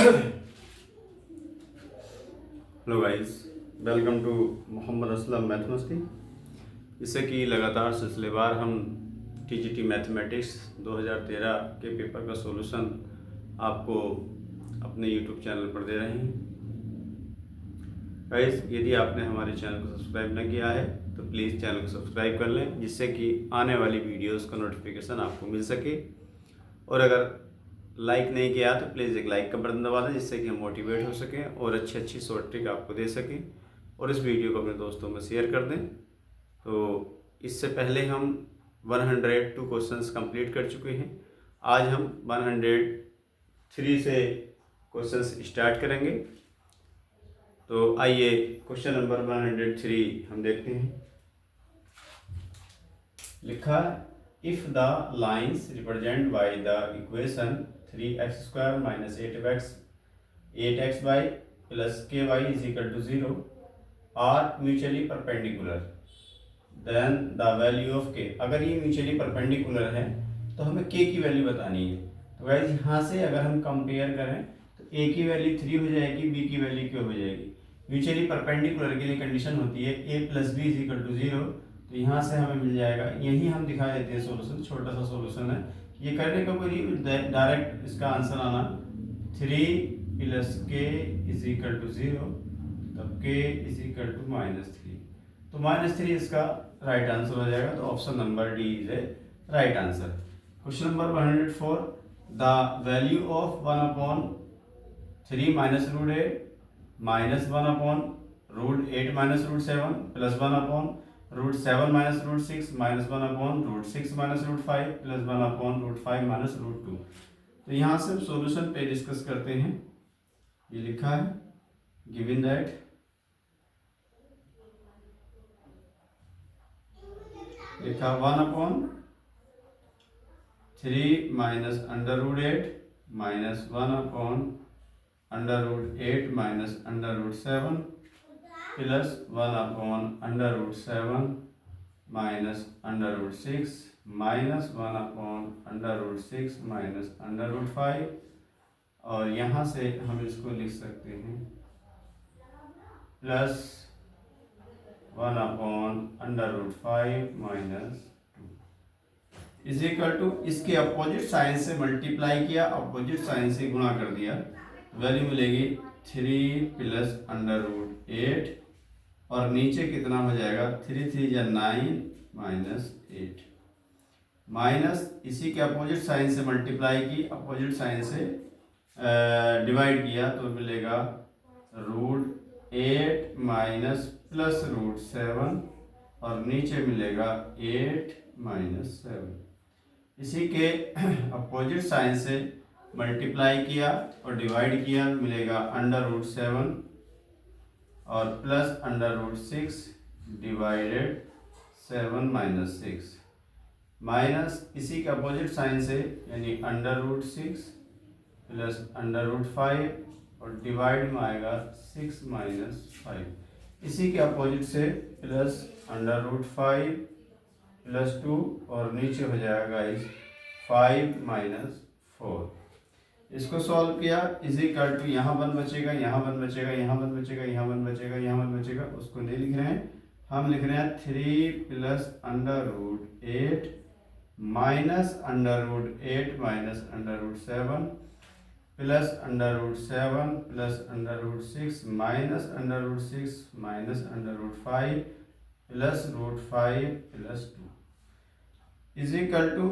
Hello guys, welcome to Mohammad Aslam mathematics. इससे कि लगातार सिलसिलेवार हम टीजीटी मैथमेटिक्स 2013 के पेपर का सॉल्यूशन आपको अपने यूट्यूब चैनल पर दे रहे हैं। गाइस, यदि आपने हमारे चैनल को सब्सक्राइब न किया है तो प्लीज़ चैनल को सब्सक्राइब कर लें, जिससे कि आने वाली वीडियोस का नोटिफिकेशन आपको मिल सके। और अगर लाइक नहीं किया तो प्लीज़ एक लाइक का बटन दबा दें, जिससे कि हम मोटिवेट हो सकें और अच्छी अच्छी शॉर्ट ट्रिक आपको दे सकें। और इस वीडियो को अपने दोस्तों में शेयर कर दें। तो इससे पहले हम 102 क्वेश्चंस कंप्लीट कर चुके हैं। आज हम 103 से क्वेश्चंस स्टार्ट करेंगे। तो आइए क्वेश्चन नंबर 103 हम देखते हैं। लिखा, if the lines represent by the equation 3x² minus 8xy plus ky is equal to 0 are mutually perpendicular, then the value of k। अगर ये म्यूचुअली परपेंडिकुलर है तो हमें k की वैल्यू बतानी है। तो गाइस, यहाँ से अगर हम कंपेयर करें तो a की वैल्यू 3 हो जाएगी, b की वैल्यू q हो जाएगी। म्यूचुअली परपेंडिकुलर के लिए कंडीशन होती है a + b is equal to 0। तो यहाँ से हमें मिल जाएगा, यही हम दिखा देते हैं सोल्यूशन, छोटा सा सोल्यूशन है। ये करने का कोई डायरेक्ट इसका आंसर आना 3 + k इज इक्वल टू 0, तब k इज इक्वल टू -3। तो -3 इसका राइट आंसर हो जाएगा। तो option number D is A right answer. Question number 104, the value of 1/3 minus root 8 minus 1/√8 minus √7 plus 1/√7 minus √6 minus 1/√6 minus √5 plus 1/√5 minus √2। तो यहाँ से हम सॉल्यूशन पे डिस्कस करते हैं। ये लिखा है, गिवन दैट लिखा 1/3 minus √8 minus 1/√8 minus √7 plus 1/√7 minus √6 minus 1/√6 minus √5। और यहाँ से हम इसको लिख सकते हैं plus 1/√5 minus 2 is equal to, इसके अपोजिट साइन से मल्टीप्लाई किया, अपोजिट साइन से गुणा कर दिया, वैल्यू मिलेगी 3 + √8 और नीचे कितना हो जाएगा, 3 3 या 9 माइनस 8 माइनस इसी के अपोजिट साइन से मल्टीप्लाई की, अपोजिट साइन से डिवाइड किया तो मिलेगा √8 माइनस प्लस √7 और नीचे मिलेगा 8 माइनस 7। इसी के अपोजिट साइन से मल्टीप्लाई किया और डिवाइड किया, मिलेगा √7 और प्लस √6 डिवाइडेड 7 माइनस 6 माइनस इसी के अपोजिट साइन से यानी √6 प्लस √5 और डिवाइड में आएगा 6 माइनस 5। इसी के अपोजिट से प्लस √5 प्लस 2 और नीचे हो जाएगा इस 5 माइनस 4। इसको सॉल्व किया, इज इक्वल टू, यहाँ 1 बचेगा, यहाँ 1 बचेगा, यहाँ 1 बचेगा, यहाँ 1 बचेगा, यहाँ 1 बचेगा, उसको नहीं लिख रहे हैं, हम लिख रहे हैं 3 + √8 minus √8 minus √7 plus √7 plus √6 minus √6 minus √5 plus √5 plus 2 is equal to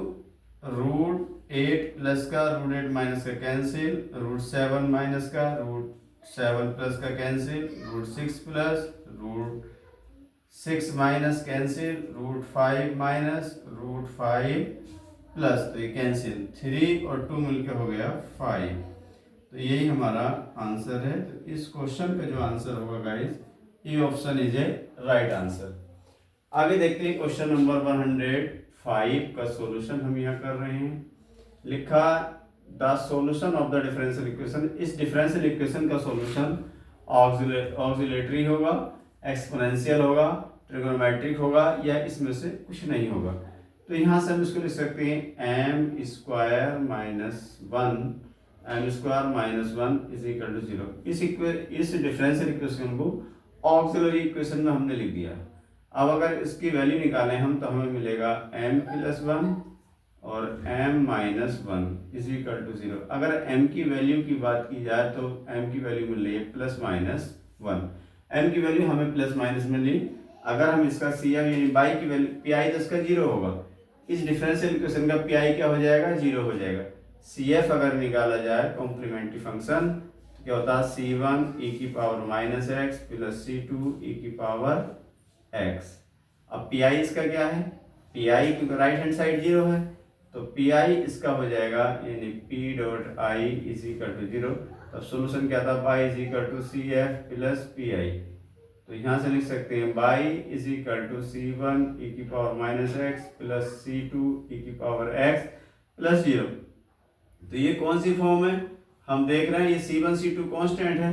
√8 plus का √8 माइनस का कैंसिल, √7 माइनस का √7 प्लस का cancel, √6 plus √6 minus cancel, √5 minus √5 plus, तो ये कैंसिल, 3 और 2 मिलकर हो गया 5। तो यही हमारा आंसर है। तो इस क्वेश्चन का जो आंसर होगा गाइस, ये option is a right answer. आगे देखते हैं क्वेश्चन नंबर 105 का सॉल्यूशन हम यहाँ कर रहे हैं। लिखा, the solution of the differential equation. इस डिफरेंशियल इक्वेशन का सॉल्यूशन ऑक्सिलेटरी होगा, एक्सपोनेंशियल होगा, ट्रिगोनोमेट्रिक होगा, या इसमें से कुछ नहीं होगा। तो यहाँ से हम इसको लिख सकते हैं m² - 1 M square minus 1 is equal to 0। इस डिफरेंशियल इक्वेशन को ऑक्सिलरी इक्वेशन में हमने लिख दिया। अब अगर इसकी वैल्यू निकालें हम तो हमें मिलेगा m प्लस 1 और m minus 1 is equal to 0। अगर m की वैल्यू की बात की जाए तो m की वैल्यू मिल रही है प्लस माइनस 1। m की वैल्यू हमें प्लस माइनस मिली। अगर हम इसका सी एफ यानी बाई की वैल्यू पी आई तो इसका 0 होगा। इस डिफरेंशियल इक्वेशन का पी आई क्या हो जाएगा, 0 हो जाएगा। सी एफ अगर निकाला जाए कॉम्प्लीमेंट्री फंक्शन तो क्या होता है, c1 e की power minus X plus c2 e की पावर x। अब पी आई इसका क्या है, पी आई क्योंकि राइट हैंड साइड 0 है तो पी आई इसका हो जाएगा यानी p dot I is equal to 0। तब सोल्यूशन क्या था, y is equal to C F plus P I. तो यहाँ से लिख सकते हैं y is equal to c1 e की power minus X plus c2 e की पावर x प्लस 0। तो ये कौन सी फॉर्म है, हम देख रहे हैं ये c1 c2 कांस्टेंट है,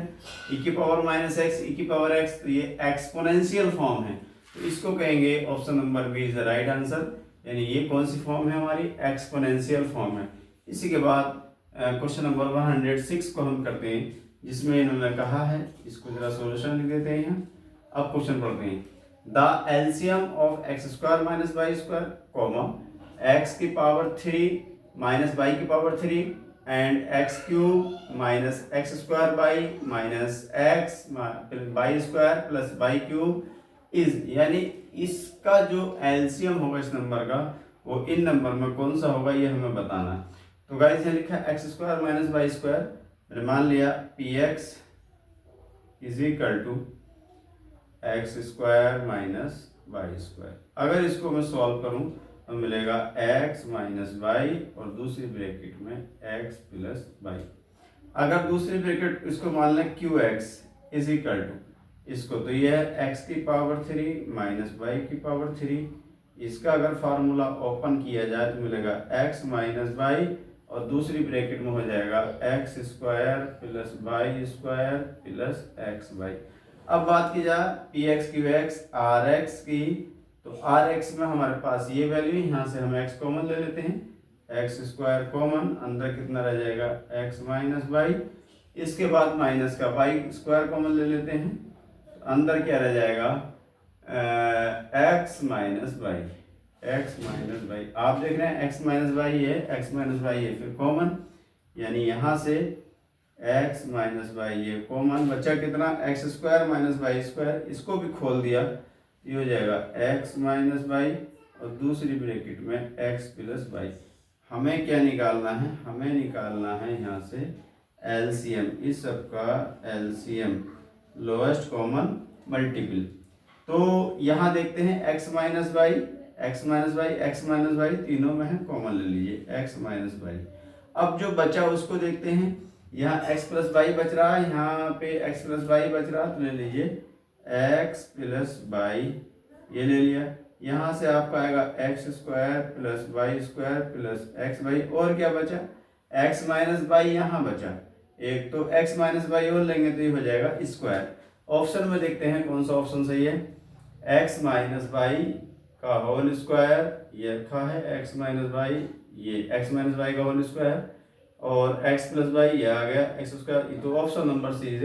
e की पावर माइनस एक्स e की पावर x, तो ये एक्सपोनेंशियल फॉर्म है। तो इसको कहेंगे option number B is the right answer. यानी ये कौन सी फॉर्म है हमारी, एक्सपोनेंशियल फॉर्म है। इसी के बाद क्वेश्चन नंबर 106 को हम करते हैं जिसमें इन्होंने कहा है, इसको जरा सॉल्यूशन लिख देते हैं यहाँ। अब क्वेश्चन पढ़ते हैं, the LCM of x square minus y square comma x की पावर 3 माइनस वाई की power 3 and x cube minus x square y minus x y square plus y cube is, यानी इसका जो एलसीएम होगा इस number का वो इन number में कौन सा होगा ये हमें बताना है। तो गाइस यहाँ लिखा है x square minus y square, मैंने मान लिया P x is equal to x square minus y square. अगर इसको मैं सॉल्व करूं तो मिलेगा x माइनस वाई और दूसरी ब्रैकेट में x प्लस वाई। अगर दूसरी ब्रैकेट इसको मान लें Q x is equal to इसको, तो ये है x की पावर 3 माइनस वाई की पावर 3। इसका अगर फार्मूला ओपन किया जाए तो मिलेगा x माइनस वाई और दूसरी ब्रैकेट में हो जाएगा x square plus y square plus x y. अब बात की जाए P x Q x R x की, तो आर एक्स में हमारे पास ये वैल्यू, यहाँ से हम x कॉमन ले लेते हैं, एक्स स्क्वायर कॉमन, अंदर कितना रह जाएगा x माइनस वाई। इसके बाद माइनस का वाई स्क्वायर कॉमन ले लेते हैं, अंदर क्या रह जाएगा x minus y, x minus y. आप देख रहे हैं x माइनस वाई है, x माइनस वाई है, फिर कॉमन यानी यहाँ से x माइनस वाई ये कॉमन बचा, कितना x square minus y square, इसको भी खोल दिया, ये हो जाएगा x माइनस वाई और दूसरी ब्रैकेट में x प्लस वाई। हमें क्या निकालना है, हमें निकालना है यहाँ से एलसीएम, इस सब का एलसीएम लोएस्ट कॉमन मल्टीपल। तो यहाँ देखते हैं x minus y x minus y x minus y तीनों में है, कॉमन ले लीजिए x माइनस वाई। अब जो बचा उसको देखते हैं, यहाँ x प्लस वाई बच रहा है, यहाँ पे x प्लस वाई बच रहा है, तो ले लीजिए x प्लस वाई, ये ले लिया। यहाँ से आपका आएगा x square plus y square plus x y, और क्या बचा x माइनस वाई यहाँ बचा एक, तो x माइनस वाई और लेंगे तो ये हो जाएगा स्क्वायर। ऑप्शन में देखते हैं कौन सा ऑप्शन सही है, x माइनस वाई का होल स्क्वायर ये रखा है, x माइनस वाई ये x माइनस वाई का होल स्क्वायर और x प्लस वाई ये आ गया एक्स स्क्वायर। तो option number C is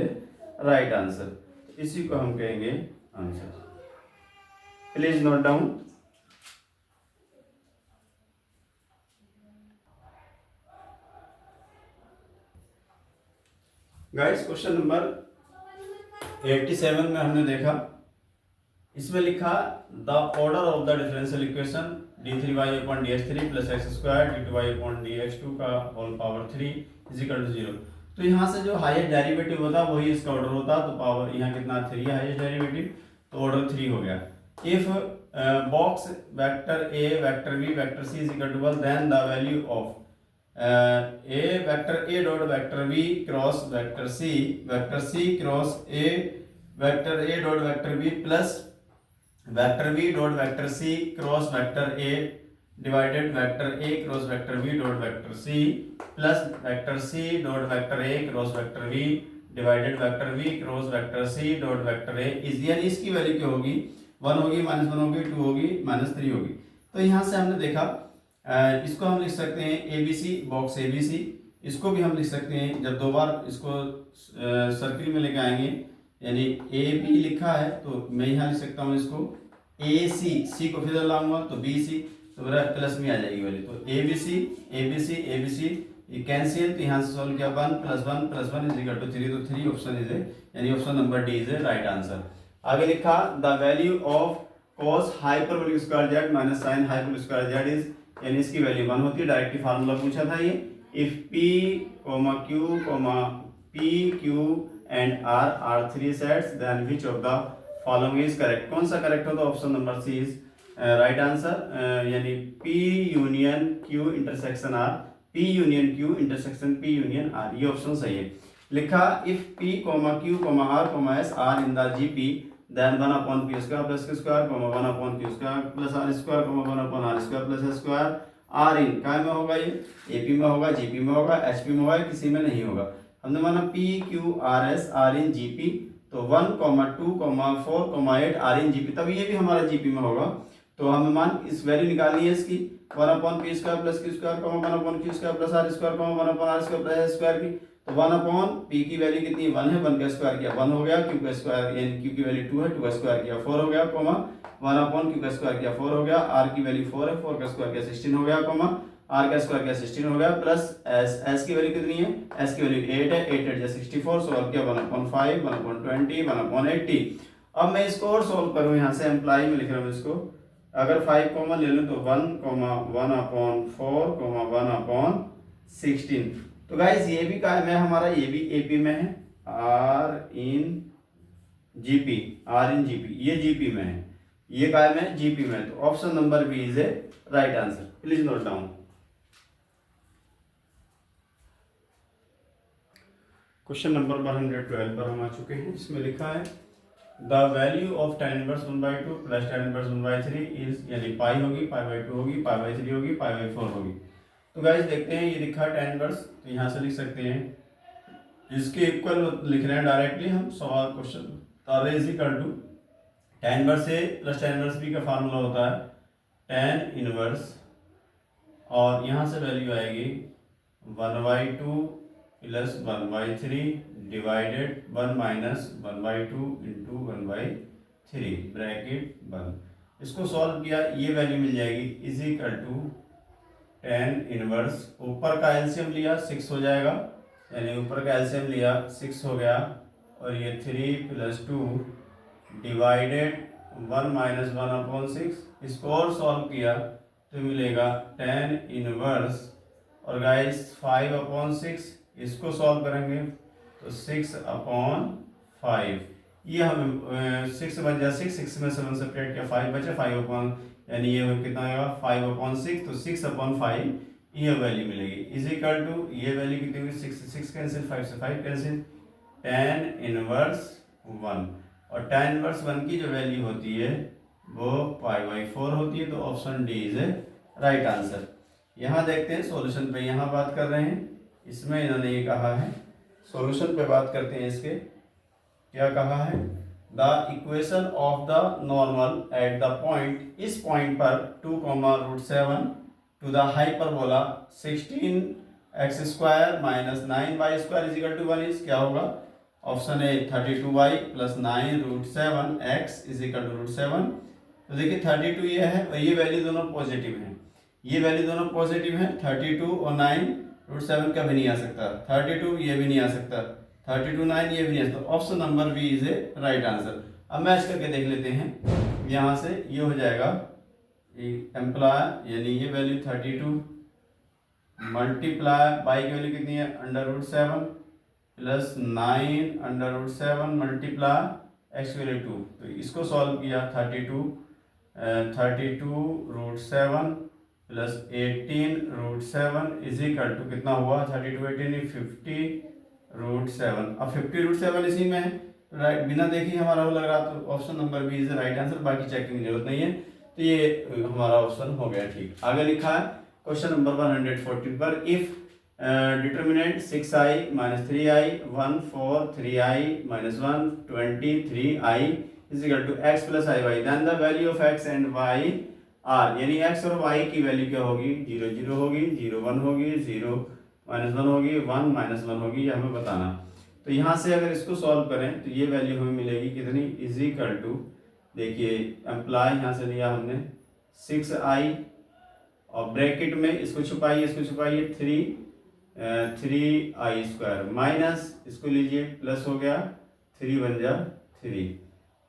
right answer, इसी को हम कहेंगे answer. Please note down. Guys question number 87 में हमने देखा, इसमें लिखा the order of the differential equation d3y upon dx3 plus x square d2y upon dx2 का whole power 3 is equal to 0। तो यहाँ से जो हाईएस्ट डेरिवेटिव होता वही इसका ऑर्डर होता, तो पावर यहाँ कितना 3 है हाईएस्ट डेरिवेटिव, तो ऑर्डर 3 हो गया। If box vector a vector b vector c is equal to 1 then the value of a vector a dot vector b cross vector c cross a vector a dot vector b plus vector b dot vector c cross vector a divided vector a cross vector b dot vector c plus vector c dot vector a cross vector b divided vector b cross vector c dot vector a is, यानी इसकी value क्या होगी, 1 होगी, -1 होगी, 2 होगी, -3 होगी। तो यहाँ से हमने देखा इसको हम लिख सकते हैं ABC बॉक्स ABC, इसको भी हम लिख सकते हैं, जब दो बार इसको सर्किल में लेके आएंगे, यानी ए बी लिखा है तो मैं यहाँ लिख सकता हूँ इसको ए सी को फिर लाऊंगा तो बी सी, तो मेरा प्लस में आ जाएगी वैल्यू। तो A B C A B C A B C ये कैंसिल, तो यहाँ से सॉल्व किया 1 + 1 इज इक्वल टू 3, तो 3 ऑप्शन इज ए, यानी option number D is A right answer. आगे लिखा the value of cos hyperbolic square Z minus sine hyperbolic square Z is, यानी इसकी वैल्यू 1 होती है। डायरेक्टली फार्मूला पूछा था ये, if P, Q, P, Q and R are 3 sets then which of the following is correct। कौन सा correct होता है? Option number C is right answer, यानी P union Q intersection R, P union Q intersection P union R, ये option सही है। लिखा if P, Q, R, S are in the GP then 1/p square plus q square 1/q square plus r square 1/r square plus s square r इन काय में होगा? ये AP में होगा, जीपी में होगा, एचपी में होगा, किसी में नहीं होगा। हमने माना P Q R S are in GP, तो 1, 2, 4, 8 आर इन जीपी, तब ये भी हमारा जीपी में होगा। तो हमें मान इस वैल्यू निकालनी है इसकी 1/p square plus q square 1/q square plus r square 1/r square plus s square की। तो 1/p की वैल्यू कितनी है? 1 है, 1 का स्क्वायर किया 1 हो गया, q का स्क्वायर यानी q की वैल्यू 2 है, 2 का स्क्वायर किया 4 हो गया, 1/q का स्क्वायर किया 4 हो गया, r की वैल्यू 4 है, 4 का स्क्वायर किया 16 हो गया, r का स्क्वायर किया 16 हो गया, प्लस s की वैल्यू कितनी है? s की वैल्यू 8 है, 8 8 64, सॉल्व किया 1/5 1/20 1/80। अब मैं इसको और सॉल्व करूं, यहाँ से एम्प्लाई में लिख रहा हूँ इसको, अगर 5 कॉमन ले लूँ तो 1, 1/4, 1/16। तो गाइस ये भी काय में हमारा, ये भी एपी में है, आर इन जीपी ये जीपी में है, ये काय में? जीपी में है। तो option number B is A right answer. Please note down. Question number 112 पर हम आ चुके हैं। इसमें लिखा है the value of tan inverse 1/2 plus tan inverse 1/3 is, यानी पाई होगी, पाई/2 होगी, पाई/3 होगी, पाई/4 होगी। तो गाइस देखते हैं, ये लिखा tan इनवर्स, तो यहाँ से लिख सकते हैं इसके इक्वल लिख रहे हैं डायरेक्टली हम, सवाल क्वेश्चन तारे is equal to tan inverse A plus tan inverse B का फार्मूला होता है tan इनवर्स, और यहाँ से वैल्यू आएगी 1/2 plus 1/3 divided 1 minus 1/2 into 1/3 bracket 1। इसको सॉल्व किया, ये वैल्यू मिल जाएगी is equal to tan inverse, ऊपर का एलसीएम लिया 6 हो जाएगा, यानी ऊपर का एलसीएम लिया 6 हो गया, और ये 3 + 2 डिवाइडेड 1 माइनस 1/6। इसको और सॉल्व किया तो मिलेगा tan इनवर्स, और गाइस 5/6, इसको सॉल्व करेंगे तो 6/5, ये हमें 6 बच जाए, 6 में 7 सेपरेट किया 5 बचा, 5 यानी ये कितना आएगा 5/6, तो 6/5 ये वैल्यू मिलेगी इज इक्वल टू, ये वैल्यू कितनी होगी? 6 कैंसिल, 5 से 5 कैंसिल, tan इनवर्स 1, और tan इनवर्स 1 की जो वैल्यू होती है वो π/4 होती है। तो option D is A right answer. यहाँ देखते हैं सॉल्यूशन पे, यहाँ बात कर रहे हैं, इसमें इन्होंने ये कहा है, सॉल्यूशन पे बात करते हैं इसके, क्या कहा है? The equation of the normal at the point, इस पॉइंट पर 2, to the hyperbola 16x² minus 9y² is equal to 1 is, क्या होगा? Option A 32y plus 9√7x is equal to √7। तो देखिए 32 ये है, और ये वैल्यू दोनों पॉजिटिव हैं, ये वैल्यू दोनों पॉजिटिव हैं, 32 और 9√7 का भी नहीं आ सकता, 32 ये भी नहीं आ सकता, 32 9 ये भी नहीं आ सकता। Option number B is A right answer. अब मैच करके देख लेते हैं, यहाँ से ये हो जाएगा एम्प्लॉय, यानी ये वैल्यू 32 मल्टीप्लाई बाई की वैल्यू कितनी है? √7 प्लस 9 √7 मल्टीप्लाई एक्स वैल्यू 2। तो इसको सॉल्व किया 32 √7 प्लस 18 √7 इज इक्वल टू कितना हुआ? 32 18 50 √7। अब 50 √7 इसी में है, राइट, बिना देखी हमारा वो लग रहा, तो option number B is right answer, बाकी चेकिंग की जरूरत नहीं है। तो ये हमारा ऑप्शन हो गया ठीक। आगे लिखा है क्वेश्चन नंबर 114 पर, if determinant 6i - 3i 1 4 3i - 1 23i is equal to x + iy, then the value of x and y are, यानी x और y की वैल्यू क्या होगी? 0 0 होगी, 0 1 होगी, 0 -1 होगी, 1 -1 होगी, ये हमें बताना। तो यहाँ से अगर इसको सॉल्व करें तो ये वैल्यू हमें मिलेगी कितनी, इज इक्वल टू, देखिए एम्प्लॉय यहाँ से लिया हमने 6i और ब्रैकेट में इसको छुपाइए 3i² माइनस इसको लीजिए प्लस हो गया 3 बन जा 3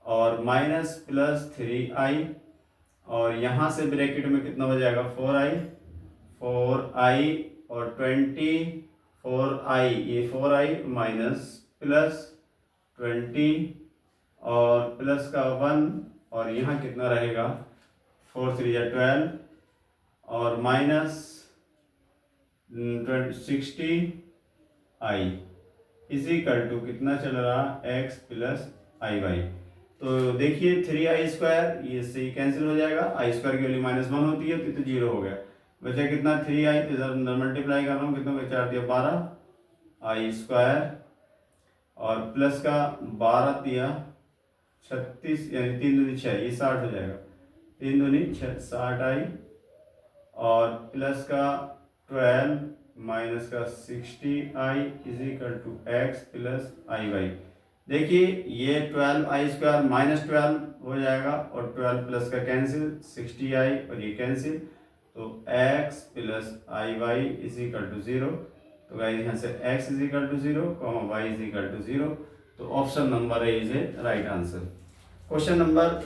और माइनस प्लस 3i और यहाँ से ब्रैकेट में कितना हो जाएगा 4i और 4i ये 4i माइनस प्लस 20 और प्लस का 1 और यहाँ कितना रहेगा 4 3 या 12 और minus 60i is equal to कितना चल रहा x प्लस आई वाई। तो देखिए 3i² ये से कैंसिल हो जाएगा, i² की वैल्यू -1 होती है तो 0 हो गया, बचा कितना 3i, तो इधर मल्टीप्लाई कर रहा हूँ, कितना 4 दिया 12i² और प्लस का 12 दिया 36 यानी 3 दूनी 6 ये 60 हो जाएगा, 3 दूनी 60i और प्लस का 12 माइनस का 60i is equal to x plus i y. देखिए ये 12i² -12 हो जाएगा और 12 प्लस का कैंसिल 60i और ये कैंसिल, तो x plus i y is equal to 0। तो गाइस यहाँ से x is equal to 0, y is equal to 0, तो option number A is A right answer. Question number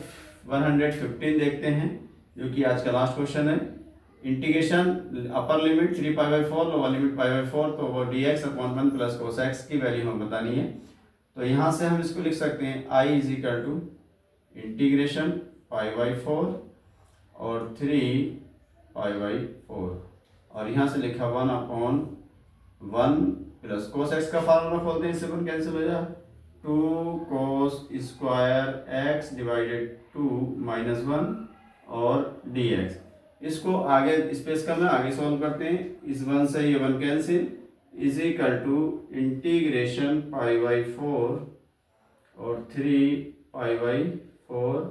115 देखते हैं जो कि आज का लास्ट क्वेश्चन है। Integration upper limit 3π/4 lower limit π/4, तो वो dx/1 प्लस cos x की वैल्यू हमें बतानी है। तो यहाँ से हम इसको लिख सकते हैं i is equal to integration π/4 और 3π/4 और यहाँ से लिखा 1/1 प्लस cos x का फार्मूला खोलते हैं, इससे अपन कैंसिल हो जाए 2 cos स्क्वायर x डिवाइडेड 2 -1 और dx। इसको आगे स्पेस का में आगे सॉल्व करते हैं, इस 1 से ये 1 cancel is equal to integration π/4 और 3π/4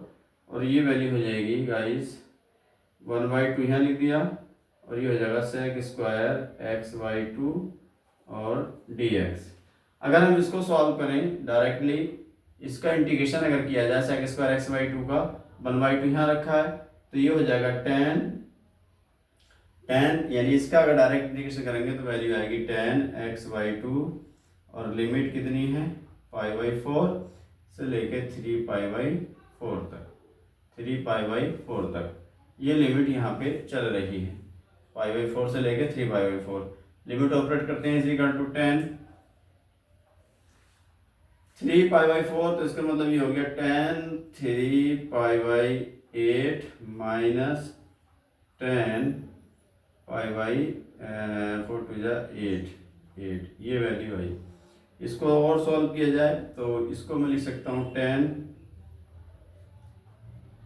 और ये वैल्यू हो जाएगी गाइस 1/2 यहाँ लिख दिया और ये हो जाएगा sec स्क्वायर x/2 और dx। अगर हम इसको सॉल्व करें डायरेक्टली, इसका इंटीग्रेशन अगर किया जाए sec स्क्वायर x/2 का 1/2 यहाँ रखा है तो ये हो जाएगा tan यानी इसका अगर डायरेक्ट इंटीग्रेशन करेंगे तो वैल्यू आएगी tan x/2 और लिमिट कितनी है π/4 से लेके 3π/4 तक ये लिमिट यहाँ पे चल रही है, π/4 से लेके 3π/4 लिमिट ऑपरेट करते हैं इज इक्वल टू tan 3π/4, तो इसका मतलब ये हो गया tan 3π/8 माइनस tan π/4 to 8 ये वैल्यू आई। इसको और सॉल्व किया जाए तो इसको मैं लिख सकता हूँ tan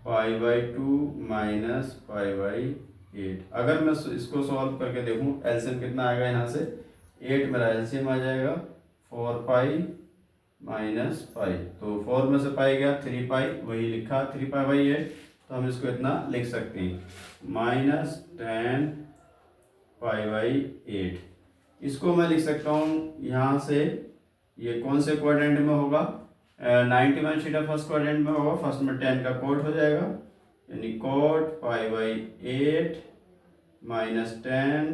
π/2 माइनस π/8। अगर मैं इसको सॉल्व करके देखूँ एलसीएम कितना आएगा, यहाँ से 8 मेरा एलसीएम आ जाएगा 4π माइनस पाई, तो 4 में से पाई गया 3π वही लिखा 3π/8, तो हम इसको इतना लिख सकते हैं -tan π/8। इसको मैं लिख सकता हूँ यहाँ से, ये कौन से क्वाड्रेंट में होगा 91 फर्स्ट क्वाड्रेंट में होगा, फर्स्ट में tan का कोट हो जाएगा यानी cot π/8 माइनस tan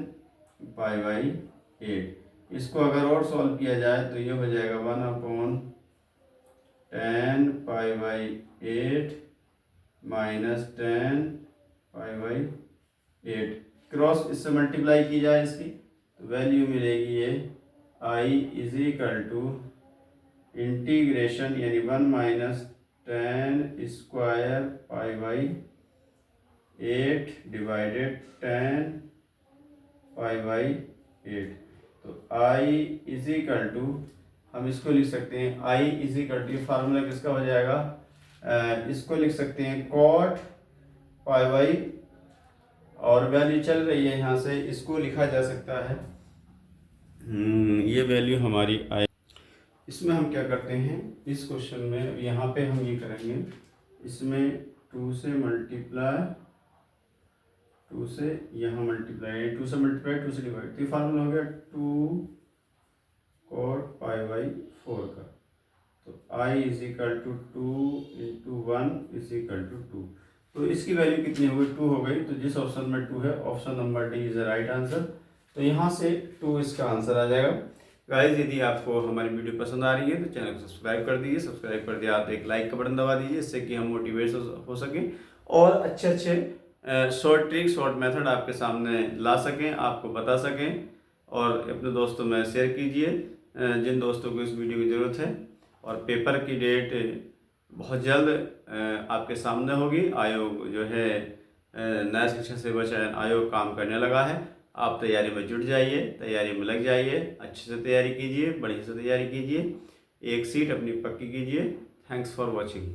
π/8। इसको अगर और सॉल्व किया जाए तो ये हो जाएगा 1/tan π/8 माइनस tan π/8। क्रॉस इससे मल्टीप्लाई की जाए इसकी तो वैल्यू मिलेगी ये i is equal to integration यानी 1 minus tan square π/8 divided tan π/8। तो i इज इक्वल टू हम इसको लिख सकते हैं i is equal to, formula किसका हो जाएगा, इसको लिख सकते हैं cot π/, और वैल्यू चल रही है यहाँ से इसको लिखा जा सकता है ये वैल्यू हमारी आई। इसमें हम क्या करते हैं इस क्वेश्चन में, यहाँ पे हम ये करेंगे इसमें 2 से मल्टीप्लाई 2 से यहाँ मल्टीप्लाई, 2 से मल्टीप्लाई, 2 से डिवाइड, तो ये फार्मूला हो गया 2 cot पाई बाई 4 का। तो I is equal to 2 into 1 is equal to 2। तो इसकी वैल्यू कितनी हो गई? 2 हो गई। तो जिस ऑप्शन में 2 है, option number D is the right answer. तो यहाँ से 2 इसका आंसर आ जाएगा। गाइस, यदि आपको हमारी वीडियो पसंद आ रही है तो चैनल को सब्सक्राइब कर दीजिए। सब्सक्राइब कर दिया तो एक लाइक का बटन दबा दीजिए, इससे कि हम मोटिवेट हो सके और अच्छे अच्छे शॉर्ट ट्रिक, शॉर्ट मेथड आपके सामने ला सकें, आपको बता सकें। और अपने दोस्तों में शेयर कीजिए जिन दोस्तों को इस वीडियो की ज़रूरत है। और पेपर की डेट बहुत जल्द आपके सामने होगी। आयोग जो है नया शिक्षा सेवा चयन आयोग काम करने लगा है। आप तैयारी में जुट जाइए, तैयारी में लग जाइए, अच्छे से तैयारी कीजिए, बढ़िया से तैयारी कीजिए, एक सीट अपनी पक्की कीजिए। Thanks for watching.